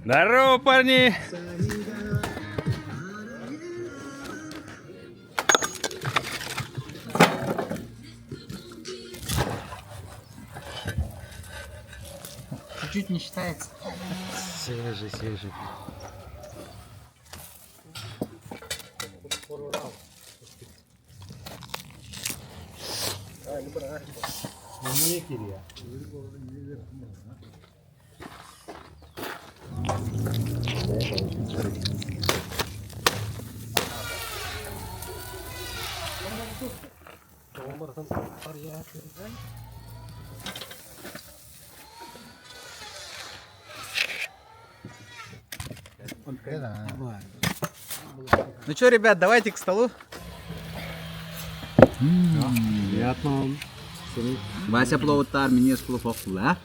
Здорово, парни! Чуть-чуть не считается. Свежий. Ну что, ребят, давайте к столу. Приятно вам. Вася пловутар, мені сплофофле.